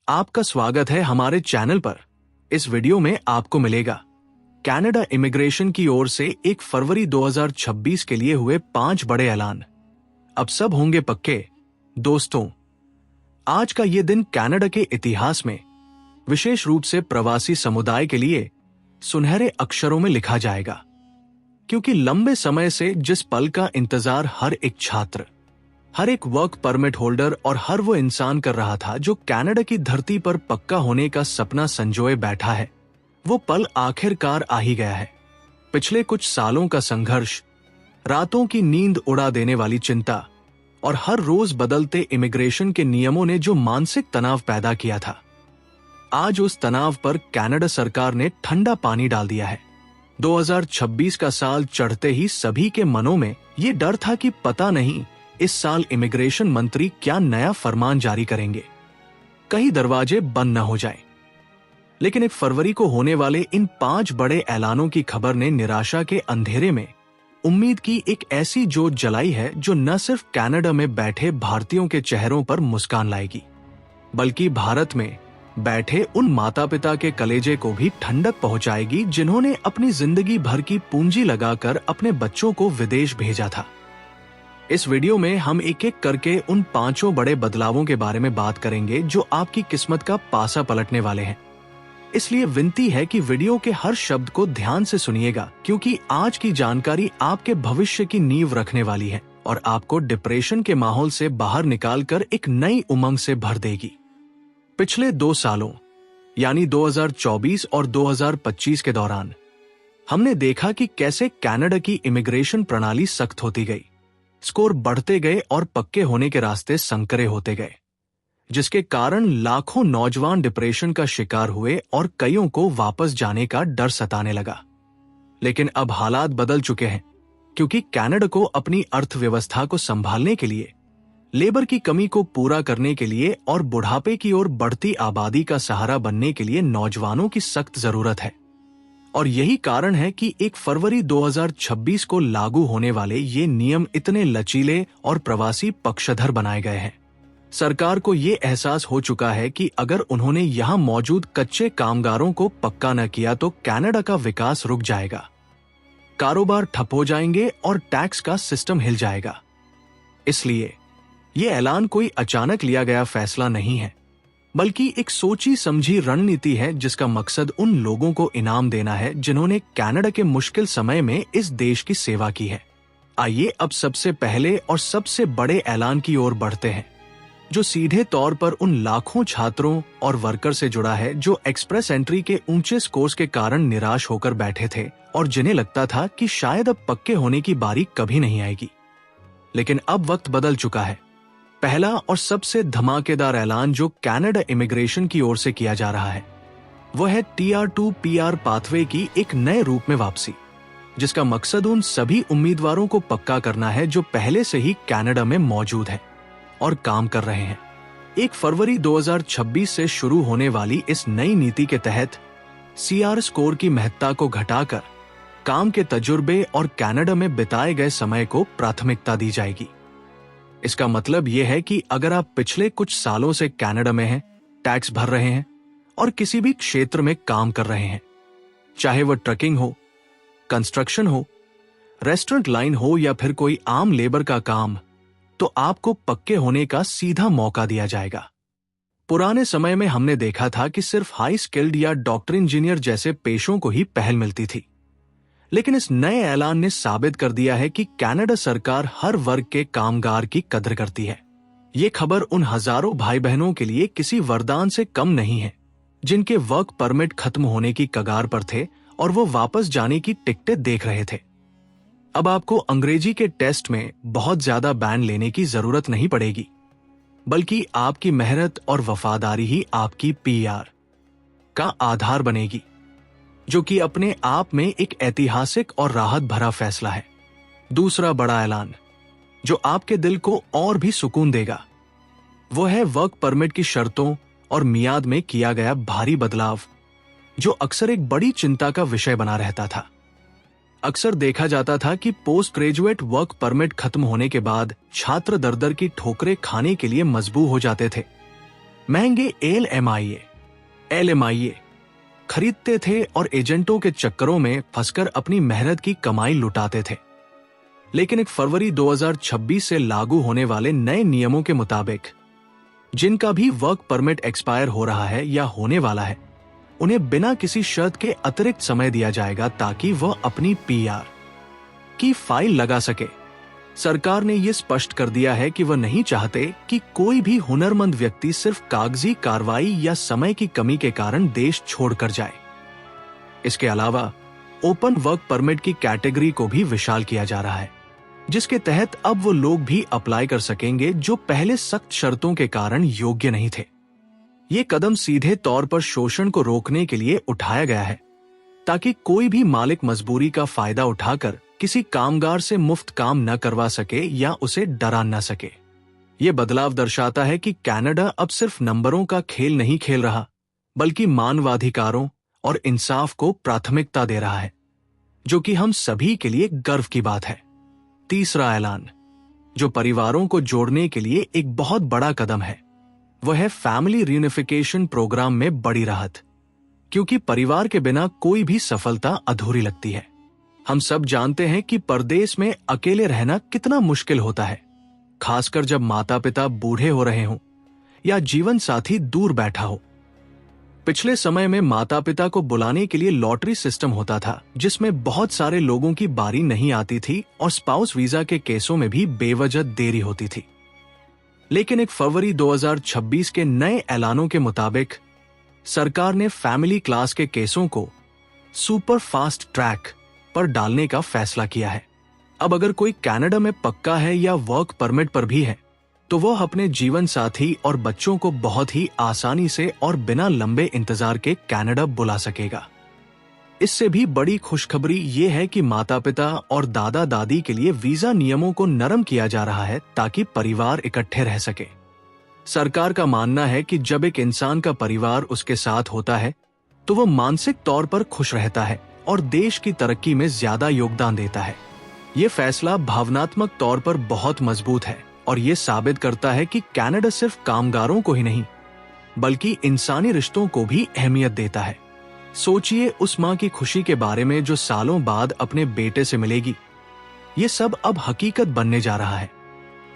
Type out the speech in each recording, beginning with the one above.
आपका स्वागत है हमारे चैनल पर। इस वीडियो में आपको मिलेगा कनाडा इमिग्रेशन की ओर से 1 फरवरी 2026 के लिए हुए 5 बड़े ऐलान। अब सब होंगे पक्के। दोस्तों, आज का ये दिन कनाडा के इतिहास में विशेष रूप से प्रवासी समुदाय के लिए सुनहरे अक्षरों में लिखा जाएगा, क्योंकि लंबे समय से जिस पल का इंतजार हर एक छात्र, हर एक वर्क परमिट होल्डर और हर वो इंसान कर रहा था जो कनाडा की धरती पर पक्का होने का सपना संजोए बैठा है, वो पल आखिरकार आ ही गया है। पिछले कुछ सालों का संघर्ष, रातों की नींद उड़ा देने वाली चिंता और हर रोज बदलते इमिग्रेशन के नियमों ने जो मानसिक तनाव पैदा किया था, आज उस तनाव पर कनाडा सरकार ने ठंडा पानी डाल दिया है। 2026 का साल चढ़ते ही सभी के मनों में ये डर था कि पता नहीं इस साल इमिग्रेशन मंत्री क्या नया फरमान जारी करेंगे, कहीं दरवाजे बंद न हो जाएं। लेकिन 1 फरवरी को होने वाले इन 5 बड़े ऐलानों की खबर ने निराशा के अंधेरे में उम्मीद की एक ऐसी जोत जलाई है जो न सिर्फ कनाडा में बैठे भारतीयों के चेहरों पर मुस्कान लाएगी, बल्कि भारत में बैठे उन माता पिता के कलेजे को भी ठंडक पहुंचाएगी जिन्होंने अपनी जिंदगी भर की पूंजी लगाकर अपने बच्चों को विदेश भेजा था। इस वीडियो में हम एक एक करके उन 5 बड़े बदलावों के बारे में बात करेंगे जो आपकी किस्मत का पासा पलटने वाले हैं। इसलिए विनती है कि वीडियो के हर शब्द को ध्यान से सुनिएगा, क्योंकि आज की जानकारी आपके भविष्य की नींव रखने वाली है और आपको डिप्रेशन के माहौल से बाहर निकालकर एक नई उमंग से भर देगी। पिछले 2 सालों यानी 2024 और 2025 के दौरान हमने देखा कि कैसे कनाडा की इमिग्रेशन प्रणाली सख्त होती गई, स्कोर बढ़ते गए और पक्के होने के रास्ते संकरे होते गए, जिसके कारण लाखों नौजवान डिप्रेशन का शिकार हुए और कईयों को वापस जाने का डर सताने लगा। लेकिन अब हालात बदल चुके हैं, क्योंकि कनाडा को अपनी अर्थव्यवस्था को संभालने के लिए, लेबर की कमी को पूरा करने के लिए और बुढ़ापे की ओर बढ़ती आबादी का सहारा बनने के लिए नौजवानों की सख्त जरूरत है। और यही कारण है कि 1 फरवरी 2026 को लागू होने वाले ये नियम इतने लचीले और प्रवासी पक्षधर बनाए गए हैं। सरकार को ये एहसास हो चुका है कि अगर उन्होंने यहाँ मौजूद कच्चे कामगारों को पक्का न किया तो कनाडा का विकास रुक जाएगा, कारोबार ठप हो जाएंगे और टैक्स का सिस्टम हिल जाएगा। इसलिए ये ऐलान कोई अचानक लिया गया फैसला नहीं है, बल्कि एक सोची समझी रणनीति है जिसका मकसद उन लोगों को इनाम देना है जिन्होंने कनाडा के मुश्किल समय में इस देश की सेवा की है। आइए अब सबसे पहले और सबसे बड़े ऐलान की ओर बढ़ते हैं, जो सीधे तौर पर उन लाखों छात्रों और वर्कर से जुड़ा है जो एक्सप्रेस एंट्री के ऊंचे स्कोर्स के कारण निराश होकर बैठे थे और जिन्हें लगता था कि शायद अब पक्के होने की बारी कभी नहीं आएगी। लेकिन अब वक्त बदल चुका है। पहला और सबसे धमाकेदार ऐलान जो कनाडा इमिग्रेशन की ओर से किया जा रहा है, वो है टीआर टू पीआर पाथवे की एक नए रूप में वापसी, जिसका मकसद उन सभी उम्मीदवारों को पक्का करना है जो पहले से ही कनाडा में मौजूद हैं और काम कर रहे हैं। 1 फरवरी 2026 से शुरू होने वाली इस नई नीति के तहत सीआर स्कोर की महत्ता को घटाकर काम के तजुर्बे और कनाडा में बिताए गए समय को प्राथमिकता दी जाएगी। इसका मतलब यह है कि अगर आप पिछले कुछ सालों से कनाडा में हैं, टैक्स भर रहे हैं और किसी भी क्षेत्र में काम कर रहे हैं, चाहे वह ट्रकिंग हो, कंस्ट्रक्शन हो, रेस्टोरेंट लाइन हो या फिर कोई आम लेबर का काम, तो आपको पक्के होने का सीधा मौका दिया जाएगा। पुराने समय में हमने देखा था कि सिर्फ हाई स्किल्ड या डॉक्टर इंजीनियर जैसे पेशों को ही पहल मिलती थी, लेकिन इस नए ऐलान ने साबित कर दिया है कि कनाडा सरकार हर वर्ग के कामगार की कदर करती है। ये खबर उन हजारों भाई बहनों के लिए किसी वरदान से कम नहीं है जिनके वर्क परमिट खत्म होने की कगार पर थे और वो वापस जाने की टिकटें देख रहे थे। अब आपको अंग्रेजी के टेस्ट में बहुत ज्यादा बैंड लेने की जरूरत नहीं पड़ेगी, बल्कि आपकी मेहनत और वफादारी ही आपकी पीआर का आधार बनेगी, जो कि अपने आप में एक ऐतिहासिक और राहत भरा फैसला है। दूसरा बड़ा ऐलान जो आपके दिल को और भी सुकून देगा, वो है वर्क परमिट की शर्तों और मियाद में किया गया भारी बदलाव, जो अक्सर एक बड़ी चिंता का विषय बना रहता था। अक्सर देखा जाता था कि पोस्ट ग्रेजुएट वर्क परमिट खत्म होने के बाद छात्र दर दर की ठोकरें खाने के लिए मजबूर हो जाते थे। महंगे LMIA खरीदते थे और एजेंटों के चक्करों में फंसकर अपनी मेहनत की कमाई लुटाते थे। लेकिन 1 फरवरी 2026 से लागू होने वाले नए नियमों के मुताबिक जिनका भी वर्क परमिट एक्सपायर हो रहा है या होने वाला है, उन्हें बिना किसी शर्त के अतिरिक्त समय दिया जाएगा ताकि वह अपनी PR की फाइल लगा सके। सरकार ने यह स्पष्ट कर दिया है कि वह नहीं चाहते कि कोई भी हुनरमंद व्यक्ति सिर्फ कागजी कार्रवाई या समय की कमी के कारण देश छोड़कर जाए। इसके अलावा ओपन वर्क परमिट की कैटेगरी को भी विशाल किया जा रहा है, जिसके तहत अब वो लोग भी अप्लाई कर सकेंगे जो पहले सख्त शर्तों के कारण योग्य नहीं थे। ये कदम सीधे तौर पर शोषण को रोकने के लिए उठाया गया है, ताकि कोई भी मालिक मजबूरी का फायदा उठाकर किसी कामगार से मुफ्त काम न करवा सके या उसे डरा न सके। ये बदलाव दर्शाता है कि कनाडा अब सिर्फ नंबरों का खेल नहीं खेल रहा, बल्कि मानवाधिकारों और इंसाफ को प्राथमिकता दे रहा है, जो कि हम सभी के लिए गर्व की बात है। तीसरा ऐलान, जो परिवारों को जोड़ने के लिए एक बहुत बड़ा कदम है, वह है फैमिली रियूनिफिकेशन प्रोग्राम में बड़ी राहत, क्योंकि परिवार के बिना कोई भी सफलता अधूरी लगती है। हम सब जानते हैं कि परदेश में अकेले रहना कितना मुश्किल होता है, खासकर जब माता पिता बूढ़े हो रहे हों या जीवन साथी दूर बैठा हो। पिछले समय में माता पिता को बुलाने के लिए लॉटरी सिस्टम होता था, जिसमें बहुत सारे लोगों की बारी नहीं आती थी और स्पाउस वीजा के केसों में भी बेवजह देरी होती थी। लेकिन 1 फरवरी 2026 के नए ऐलानों के मुताबिक सरकार ने फैमिली क्लास के केसों को सुपर फास्ट ट्रैक पर डालने का फैसला किया है। अब अगर कोई कनाडा में पक्का है या वर्क परमिट पर भी है, तो वह अपने जीवन साथी और बच्चों को बहुत ही आसानी से और बिना लंबे इंतजार के कनाडा बुला सकेगा। इससे भी बड़ी खुशखबरी ये है कि माता पिता और दादा दादी के लिए वीजा नियमों को नरम किया जा रहा है, ताकि परिवार इकट्ठे रह सके। सरकार का मानना है कि जब एक इंसान का परिवार उसके साथ होता है, तो वह मानसिक तौर पर खुश रहता है और देश की तरक्की में ज्यादा योगदान देता है। ये फैसला भावनात्मक तौर पर बहुत मजबूत है और ये साबित करता है कि कनाडा सिर्फ कामगारों को ही नहीं, बल्कि इंसानी रिश्तों को भी अहमियत देता है। सोचिए उस माँ की खुशी के बारे में जो सालों बाद अपने बेटे से मिलेगी। ये सब अब हकीकत बनने जा रहा है।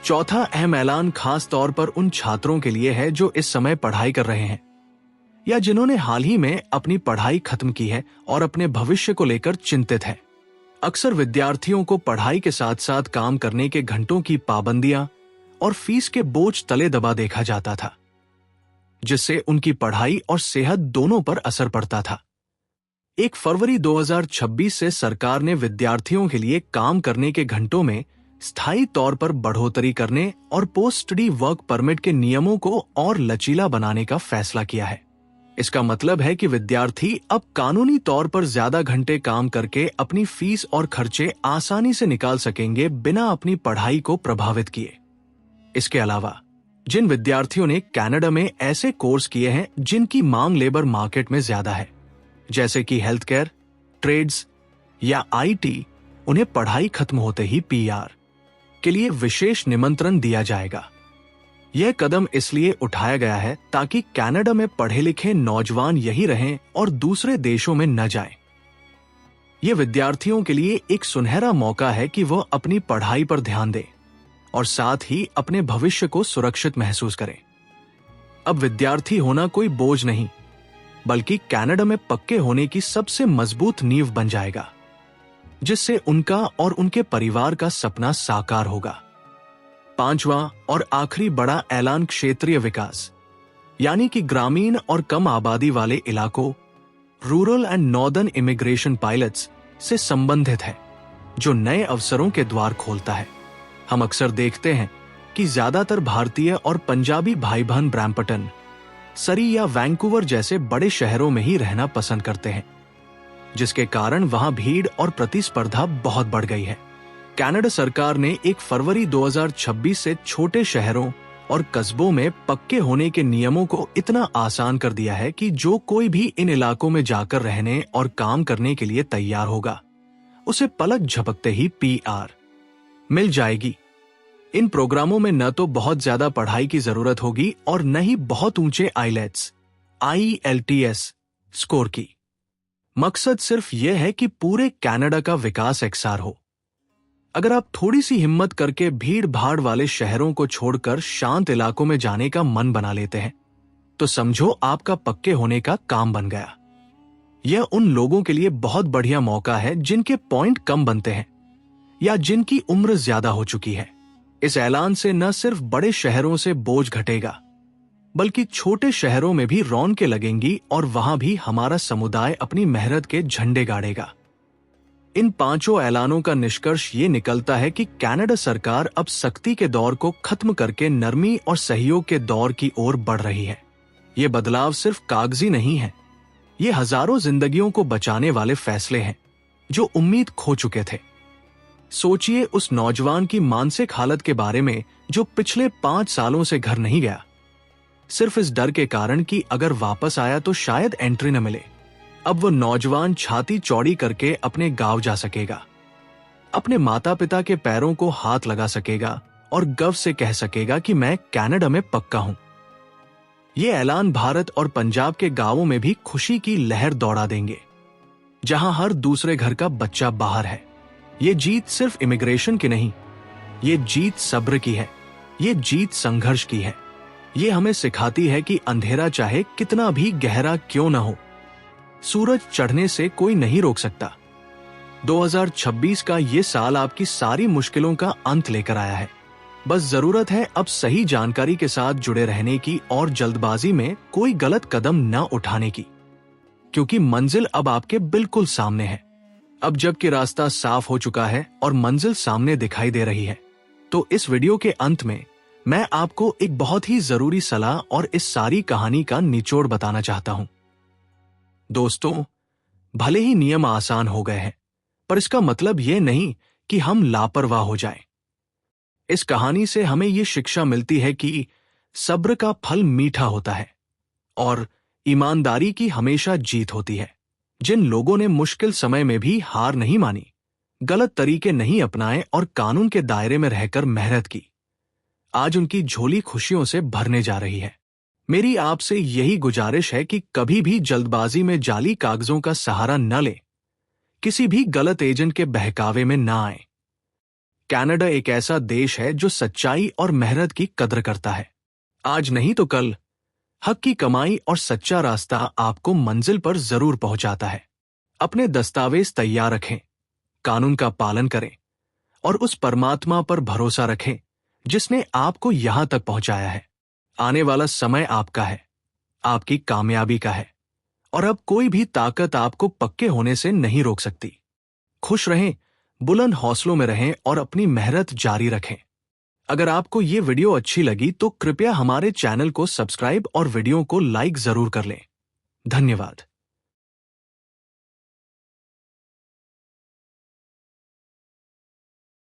चौथा अहम ऐलान खास तौर पर उन छात्रों के लिए है जो इस समय पढ़ाई कर रहे हैं या जिन्होंने हाल ही में अपनी पढ़ाई खत्म की है और अपने भविष्य को लेकर चिंतित है। अक्सर विद्यार्थियों को पढ़ाई के साथ साथ काम करने के घंटों की पाबंदियां और फीस के बोझ तले दबा देखा जाता था, जिससे उनकी पढ़ाई और सेहत दोनों पर असर पड़ता था। 1 फरवरी 2026 से सरकार ने विद्यार्थियों के लिए काम करने के घंटों में स्थायी तौर पर बढ़ोतरी करने और पोस्ट स्टडी वर्क परमिट के नियमों को और लचीला बनाने का फैसला किया है। इसका मतलब है कि विद्यार्थी अब कानूनी तौर पर ज्यादा घंटे काम करके अपनी फीस और खर्चे आसानी से निकाल सकेंगे, बिना अपनी पढ़ाई को प्रभावित किए। इसके अलावा जिन विद्यार्थियों ने कनाडा में ऐसे कोर्स किए हैं जिनकी मांग लेबर मार्केट में ज्यादा है, जैसे कि हेल्थ केयर, ट्रेड्स या IT, उन्हें पढ़ाई खत्म होते ही PR के लिए विशेष निमंत्रण दिया जाएगा। यह कदम इसलिए उठाया गया है ताकि कनाडा में पढ़े लिखे नौजवान यही रहें और दूसरे देशों में न जाएं। यह विद्यार्थियों के लिए एक सुनहरा मौका है कि वह अपनी पढ़ाई पर ध्यान दें और साथ ही अपने भविष्य को सुरक्षित महसूस करें। अब विद्यार्थी होना कोई बोझ नहीं, बल्कि कनाडा में पक्के होने की सबसे मजबूत नींव बन जाएगा, जिससे उनका और उनके परिवार का सपना साकार होगा। पांचवां और आखिरी बड़ा ऐलान क्षेत्रीय विकास, यानी कि ग्रामीण और कम आबादी वाले इलाकों, rural and northern immigration pilots से संबंधित है, जो नए अवसरों के द्वार खोलता है। हम अक्सर देखते हैं कि ज्यादातर भारतीय और पंजाबी भाई बहन ब्रैम्पटन, सरी या वैंकूवर जैसे बड़े शहरों में ही रहना पसंद करते हैं, जिसके कारण वहां भीड़ और प्रतिस्पर्धा बहुत बढ़ गई है। कनाडा सरकार ने 1 फरवरी 2026 से छोटे शहरों और कस्बों में पक्के होने के नियमों को इतना आसान कर दिया है कि जो कोई भी इन इलाकों में जाकर रहने और काम करने के लिए तैयार होगा, उसे पलक झपकते ही PR मिल जाएगी। इन प्रोग्रामों में न तो बहुत ज्यादा पढ़ाई की जरूरत होगी और न ही बहुत ऊंचे आईलेट्स IELTS स्कोर की। मकसद सिर्फ यह है कि पूरे कनाडा का विकास एकसार हो। अगर आप थोड़ी सी हिम्मत करके भीड़ भाड़ वाले शहरों को छोड़कर शांत इलाकों में जाने का मन बना लेते हैं, तो समझो आपका पक्के होने का काम बन गया। यह उन लोगों के लिए बहुत बढ़िया मौका है जिनके पॉइंट कम बनते हैं या जिनकी उम्र ज्यादा हो चुकी है। इस ऐलान से न सिर्फ बड़े शहरों से बोझ घटेगा, बल्कि छोटे शहरों में भी रौनकें लगेंगी और वहां भी हमारा समुदाय अपनी मेहनत के झंडे गाड़ेगा। इन 5 ऐलानों का निष्कर्ष ये निकलता है कि कनाडा सरकार अब सख्ती के दौर को खत्म करके नरमी और सहयोग के दौर की ओर बढ़ रही है। ये बदलाव सिर्फ कागजी नहीं है, ये हजारों जिंदगियों को बचाने वाले फैसले हैं जो उम्मीद खो चुके थे। सोचिए उस नौजवान की मानसिक हालत के बारे में जो पिछले 5 सालों से घर नहीं गया, सिर्फ इस डर के कारण कि अगर वापस आया तो शायद एंट्री न मिले। अब वो नौजवान छाती चौड़ी करके अपने गांव जा सकेगा, अपने माता पिता के पैरों को हाथ लगा सकेगा और गर्व से कह सकेगा कि मैं कनाडा में पक्का हूं। ये ऐलान भारत और पंजाब के गांवों में भी खुशी की लहर दौड़ा देंगे, जहां हर दूसरे घर का बच्चा बाहर है। ये जीत सिर्फ इमिग्रेशन की नहीं, ये जीत सब्र की है, ये जीत संघर्ष की है। ये हमें सिखाती है कि अंधेरा चाहे कितना भी गहरा क्यों न हो, सूरज चढ़ने से कोई नहीं रोक सकता। 2026 का ये साल आपकी सारी मुश्किलों का अंत लेकर आया है। बस जरूरत है अब सही जानकारी के साथ जुड़े रहने की और जल्दबाजी में कोई गलत कदम न उठाने की, क्योंकि मंजिल अब आपके बिल्कुल सामने है। अब जबकि रास्ता साफ हो चुका है और मंजिल सामने दिखाई दे रही है, तो इस वीडियो के अंत में मैं आपको एक बहुत ही जरूरी सलाह और इस सारी कहानी का निचोड़ बताना चाहता हूं। दोस्तों, भले ही नियम आसान हो गए हैं, पर इसका मतलब यह नहीं कि हम लापरवाह हो जाएं। इस कहानी से हमें यह शिक्षा मिलती है कि सब्र का फल मीठा होता है और ईमानदारी की हमेशा जीत होती है। जिन लोगों ने मुश्किल समय में भी हार नहीं मानी, गलत तरीके नहीं अपनाए और कानून के दायरे में रहकर मेहनत की, आज उनकी झोली खुशियों से भरने जा रही है। मेरी आपसे यही गुजारिश है कि कभी भी जल्दबाजी में जाली कागजों का सहारा न लें, किसी भी गलत एजेंट के बहकावे में न आए। कनाडा एक ऐसा देश है जो सच्चाई और मेहनत की कद्र करता है। आज नहीं तो कल हक की कमाई और सच्चा रास्ता आपको मंजिल पर जरूर पहुंचाता है। अपने दस्तावेज तैयार रखें, कानून का पालन करें और उस परमात्मा पर भरोसा रखें जिसने आपको यहां तक पहुंचाया है। आने वाला समय आपका है, आपकी कामयाबी का है और अब कोई भी ताकत आपको पक्के होने से नहीं रोक सकती। खुश रहें, बुलंद हौसलों में रहें और अपनी मेहनत जारी रखें। अगर आपको ये वीडियो अच्छी लगी तो कृपया हमारे चैनल को सब्सक्राइब और वीडियो को लाइक जरूर कर लें। धन्यवाद।